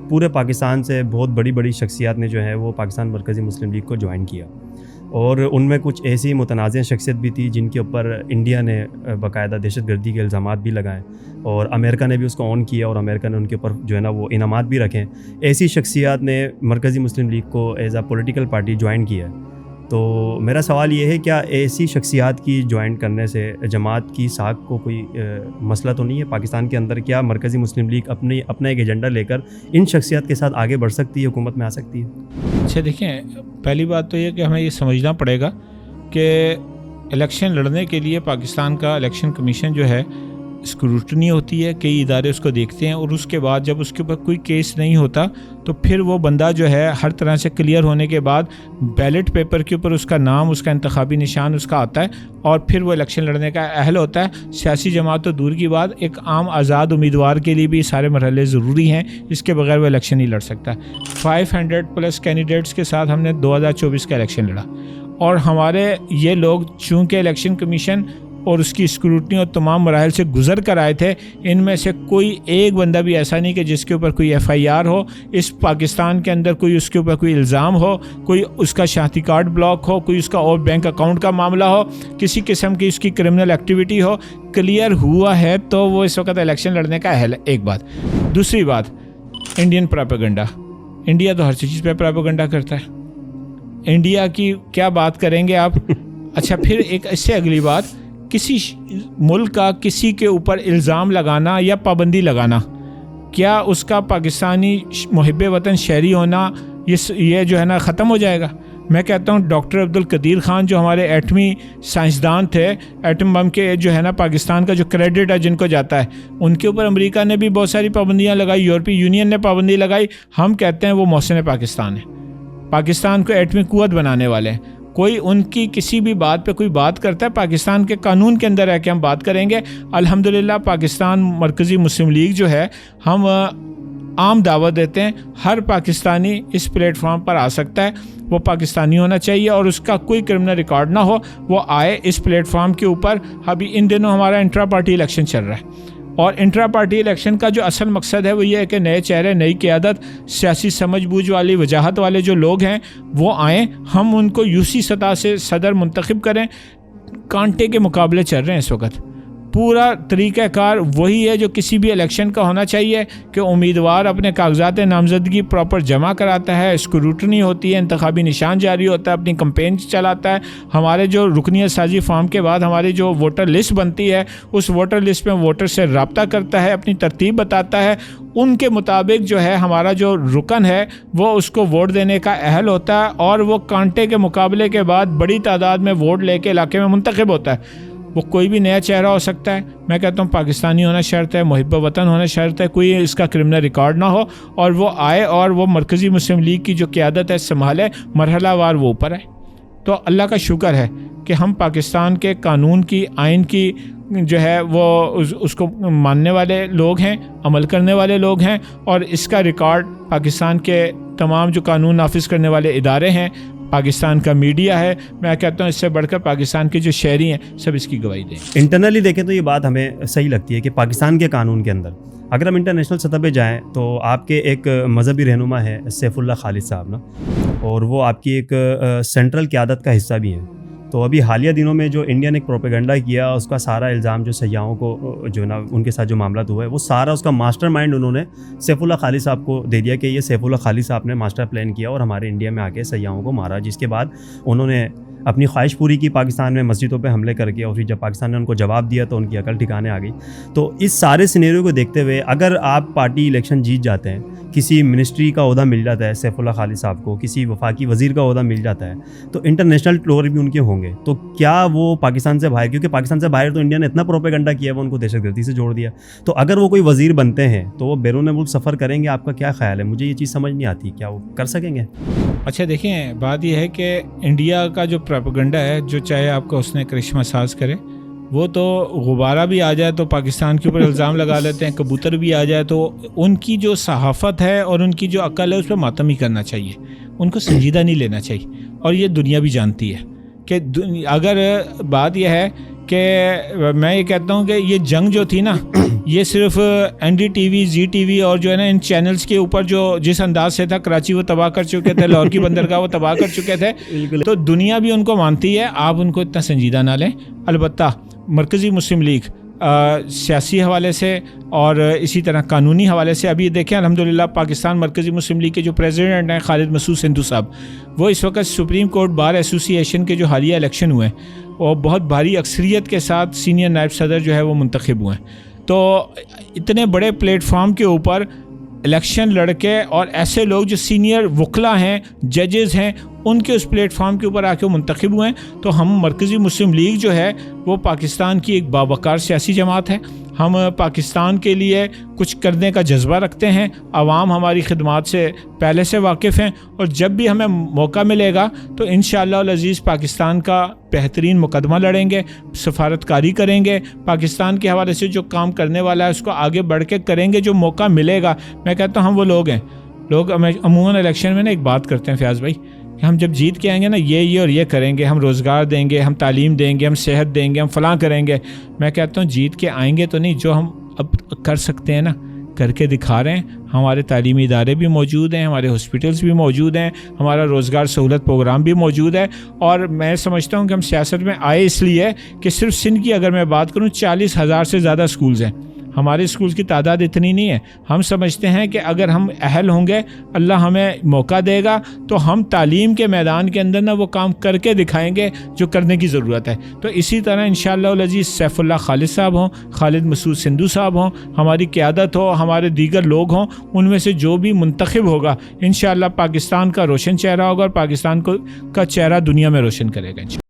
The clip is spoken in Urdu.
پورے پاکستان سے بہت بڑی بڑی شخصیات نے جو ہے وہ پاکستان مرکزی مسلم لیگ کو جوائن کیا، اور ان میں کچھ ایسی متنازع شخصیت بھی تھی جن کے اوپر انڈیا نے باقاعدہ دہشت گردی کے الزامات بھی لگائے، اور امریکہ نے بھی اس کو آن کیا، اور امریکہ نے ان کے اوپر جو ہے نا وہ انعامات بھی رکھیں۔ ایسی شخصیات نے مرکزی مسلم لیگ کو as a political party join کیا ہے۔ تو میرا سوال یہ ہے، کیا ایسی شخصیات کی جوائن کرنے سے جماعت کی ساکھ کو کوئی مسئلہ تو نہیں ہے پاکستان کے اندر؟ کیا مرکزی مسلم لیگ اپنا ایک ایجنڈا لے کر ان شخصیات کے ساتھ آگے بڑھ سکتی ہے، حکومت میں آ سکتی ہے؟ اچھا دیکھیں، پہلی بات تو یہ کہ ہمیں یہ سمجھنا پڑے گا کہ الیکشن لڑنے کے لیے پاکستان کا الیکشن کمیشن جو ہے اسکروٹنی ہوتی ہے، کئی ادارے اس کو دیکھتے ہیں، اور اس کے بعد جب اس کے اوپر کوئی کیس نہیں ہوتا تو پھر وہ بندہ جو ہے ہر طرح سے کلیئر ہونے کے بعد بیلٹ پیپر کے اوپر اس کا نام، اس کا انتخابی نشان اس کا آتا ہے، اور پھر وہ الیکشن لڑنے کا اہل ہوتا ہے۔ سیاسی جماعت تو دور کی بات، ایک عام آزاد امیدوار کے لیے بھی سارے مرحلے ضروری ہیں، اس کے بغیر وہ الیکشن نہیں لڑ سکتا۔ 500+ کینڈیڈیٹس کے ساتھ ہم نے 2024 کا الیکشن لڑا، اور ہمارے یہ لوگ چونکہ الیکشن کمیشن اور اس کی اسکروٹنی اور تمام مراحل سے گزر کر آئے تھے، ان میں سے کوئی ایک بندہ بھی ایسا نہیں کہ جس کے اوپر کوئی FIR ہو، اس پاکستان کے اندر کوئی اس کے اوپر کوئی الزام ہو، کوئی اس کا شناختی کارڈ بلاک ہو، کوئی اس کا اور بینک اکاؤنٹ کا معاملہ ہو، کسی قسم کی اس کی کرمنل ایکٹیویٹی ہو، کلیئر ہوا ہے تو وہ اس وقت الیکشن لڑنے کا اہل ہے۔ ایک بات۔ دوسری بات، انڈین پراپیگنڈا۔ انڈیا تو ہر چیز پہ پراپیگنڈا کرتا ہے، انڈیا کی کیا بات کریں گے آپ؟ اچھا، پھر ایک اس سے اگلی بات، کسی ملک کا کسی کے اوپر الزام لگانا یا پابندی لگانا، کیا اس کا پاکستانی محب وطن شہری ہونا یہ جو ہے نا ختم ہو جائے گا؟ میں کہتا ہوں ڈاکٹر عبدالقدیر خان جو ہمارے ایٹمی سائنسدان تھے، ایٹم بم کے جو ہے نا پاکستان کا جو کریڈٹ ہے جن کو جاتا ہے، ان کے اوپر امریکہ نے بھی بہت ساری پابندیاں لگائی، یورپی یونین نے پابندی لگائی۔ ہم کہتے ہیں وہ محسن پاکستان ہے، پاکستان کو ایٹمی قوت بنانے والے ہیں۔ کوئی ان کی کسی بھی بات پہ کوئی بات کرتا ہے، پاکستان کے قانون کے اندر ہے کہ ہم بات کریں گے۔ الحمدللہ پاکستان مرکزی مسلم لیگ جو ہے، ہم عام دعوت دیتے ہیں، ہر پاکستانی اس پلیٹ فارم پر آ سکتا ہے، وہ پاکستانی ہونا چاہیے اور اس کا کوئی کرمنل ریکارڈ نہ ہو، وہ آئے اس پلیٹ فارم کے اوپر۔ ابھی ان دنوں ہمارا انٹرا پارٹی الیکشن چل رہا ہے، اور انٹرا پارٹی الیکشن کا جو اصل مقصد ہے وہ یہ ہے کہ نئے چہرے، نئی قیادت، سیاسی سمجھ بوجھ والی، وجاہت والے جو لوگ ہیں وہ آئیں، ہم ان کو UC سطح سے صدر منتخب کریں۔ کانٹے کے مقابلے چل رہے ہیں اس وقت، پورا طریقہ کار وہی ہے جو کسی بھی الیکشن کا ہونا چاہیے کہ امیدوار اپنے کاغذات نامزدگی پراپر جمع کراتا ہے، اسکروٹنی ہوتی ہے، انتخابی نشان جاری ہوتا ہے، اپنی کمپین چلاتا ہے۔ ہمارے جو رکنیت سازی فارم کے بعد ہماری جو ووٹر لسٹ بنتی ہے، اس ووٹر لسٹ میں ووٹر سے رابطہ کرتا ہے، اپنی ترتیب بتاتا ہے، ان کے مطابق جو ہے ہمارا جو رکن ہے وہ اس کو ووٹ دینے کا اہل ہوتا ہے، اور وہ کانٹے کے مقابلے کے بعد بڑی تعداد میں ووٹ لے کے علاقے میں منتخب ہوتا ہے۔ وہ کوئی بھی نیا چہرہ ہو سکتا ہے، میں کہتا ہوں پاکستانی ہونا شرط ہے، محب وطن ہونا شرط ہے، کوئی اس کا کرمنل ریکارڈ نہ ہو، اور وہ آئے اور وہ مرکزی مسلم لیگ کی جو قیادت ہے سنبھالے، مرحلہ وار وہ اوپر ہے۔ تو اللہ کا شکر ہے کہ ہم پاکستان کے قانون کی، آئین کی جو ہے وہ اس کو ماننے والے لوگ ہیں، عمل کرنے والے لوگ ہیں، اور اس کا ریکارڈ پاکستان کے تمام جو قانون نافذ کرنے والے ادارے ہیں، پاکستان کا میڈیا ہے، میں کہتا ہوں اس سے بڑھ کر پاکستان کے جو شہری ہیں سب اس کی گواہی دیں۔ انٹرنلی دیکھیں تو یہ بات ہمیں صحیح لگتی ہے کہ پاکستان کے قانون کے اندر، اگر ہم انٹرنیشنل سطح پہ جائیں تو آپ کے ایک مذہبی رہنما ہے سیف اللہ خالد صاحب نا، اور وہ آپ کی ایک سینٹرل قیادت کا حصہ بھی ہیں۔ تو ابھی حالیہ دنوں میں جو انڈیا نے ایک پروپیگنڈا کیا، اس کا سارا الزام جو سیاحوں کو جو نا ان کے ساتھ جو معاملات ہوا ہے، وہ سارا اس کا ماسٹر مائنڈ انہوں نے سیف اللہ خالد صاحب کو دے دیا کہ یہ سیف اللہ خالد صاحب نے ماسٹر پلان کیا اور ہمارے انڈیا میں آ کے سیاحوں کو مارا، جس کے بعد انہوں نے اپنی خواہش پوری کی پاکستان میں مسجدوں پہ حملے کر کے، اور پھر جب پاکستان نے ان کو جواب دیا تو ان کی عقل ٹھکانے آ گئی۔ تو اس سارے سینیریو کو دیکھتے ہوئے اگر آپ پارٹی الیکشن جیت جاتے ہیں، کسی منسٹری کا عہدہ مل جاتا ہے سیف اللہ خالد صاحب کو، کسی وفاقی وزیر کا عہدہ مل جاتا ہے، تو انٹرنیشنل ٹور بھی ان کے ہوں گے، تو کیا وہ پاکستان سے باہر، کیونکہ پاکستان سے باہر تو انڈیا نے اتنا پروپیگنڈا کیا ہے، وہ ان کو دہشت گردی سے جوڑ دیا، تو اگر وہ کوئی وزیر بنتے ہیں تو وہ بیرون ملک سفر کریں گے؟ آپ کا کیا خیال ہے؟ مجھے یہ چیز سمجھ نہیں آتی، کیا وہ کر سکیں گے؟ اچھا دیکھیں، بات یہ ہے کہ انڈیا کا جو پروپیگنڈا ہے، جو چاہے آپ کو اس نے کرشمہ ساز کرے، وہ تو غبارہ بھی آ جائے تو پاکستان کے اوپر الزام لگا لیتے ہیں، کبوتر بھی آ جائے تو ان کی جو صحافت ہے اور ان کی جو عقل ہے اس پہ ماتم ہی کرنا چاہیے، ان کو سنجیدہ نہیں لینا چاہیے، اور یہ دنیا بھی جانتی ہے کہ اگر بات یہ ہے کہ میں یہ کہتا ہوں کہ یہ جنگ جو تھی نا، یہ صرف NDTV ZTV اور جو ہے نا ان چینلز کے اوپر جو جس انداز سے تھا کراچی وہ تباہ کر چکے تھے, لاہور کی بندرگاہ وہ تباہ کر چکے تھے, تو دنیا بھی ان کو مانتی ہے, آپ ان کو اتنا سنجیدہ نہ لیں. البتہ مرکزی مسلم لیگ سیاسی حوالے سے اور اسی طرح قانونی حوالے سے, ابھی دیکھیں الحمدللہ پاکستان مرکزی مسلم لیگ کے جو پریزیڈنٹ ہیں خالد مسعود سندھو صاحب, وہ اس وقت سپریم کورٹ بار ایسوسی ایشن کے جو حالیہ الیکشن ہوئے ہیں وہ بہت بھاری اکثریت کے ساتھ سینئر نائب صدر جو ہے وہ منتخب ہوئے ہیں. تو اتنے بڑے پلیٹ فارم کے اوپر الیکشن لڑ کے, اور ایسے لوگ جو سینئر وکلا ہیں, ججز ہیں, ان کے اس پلیٹ فارم کے اوپر آ کے وہ منتخب ہوئے ہیں. تو ہم مرکزی مسلم لیگ جو ہے وہ پاکستان کی ایک باوقار سیاسی جماعت ہے. ہم پاکستان کے لیے کچھ کرنے کا جذبہ رکھتے ہیں, عوام ہماری خدمات سے پہلے سے واقف ہیں, اور جب بھی ہمیں موقع ملے گا تو انشاءاللہ العزیز پاکستان کا بہترین مقدمہ لڑیں گے, سفارتکاری کریں گے, پاکستان کے حوالے سے جو کام کرنے والا ہے اس کو آگے بڑھ کے کریں گے جو موقع ملے گا. میں کہتا ہوں ہم وہ لوگ ہیں, لوگ عموماً الیکشن میں نا ایک بات کرتے ہیں فیاض بھائی کہ ہم جب جیت کے آئیں گے نا یہ اور یہ کریں گے, ہم روزگار دیں گے, ہم تعلیم دیں گے, ہم صحت دیں گے, ہم فلاں کریں گے. میں کہتا ہوں جیت کے آئیں گے تو نہیں, جو ہم اب کر سکتے ہیں نا کر کے دکھا رہے ہیں. ہمارے تعلیمی ادارے بھی موجود ہیں, ہمارے ہاسپٹلس بھی موجود ہیں, ہمارا روزگار سہولت پروگرام بھی موجود ہے. اور میں سمجھتا ہوں کہ ہم سیاست میں آئے اس لیے کہ صرف سندھ کی اگر میں بات کروں 40,000 سے زیادہ اسکولز ہیں. ہمارے اسکولز کی تعداد اتنی نہیں ہے. ہم سمجھتے ہیں کہ اگر ہم اہل ہوں گے, اللہ ہمیں موقع دے گا, تو ہم تعلیم کے میدان کے اندر نا وہ کام کر کے دکھائیں گے جو کرنے کی ضرورت ہے. تو اسی طرح انشاءاللہ العزیز سیف اللہ خالد صاحب ہوں, خالد مسعود سندھو صاحب ہوں, ہماری قیادت ہو, ہمارے دیگر لوگ ہوں, ان میں سے جو بھی منتخب ہوگا انشاءاللہ پاکستان کا روشن چہرہ ہوگا, اور پاکستان کا چہرہ دنیا میں روشن کرے گا.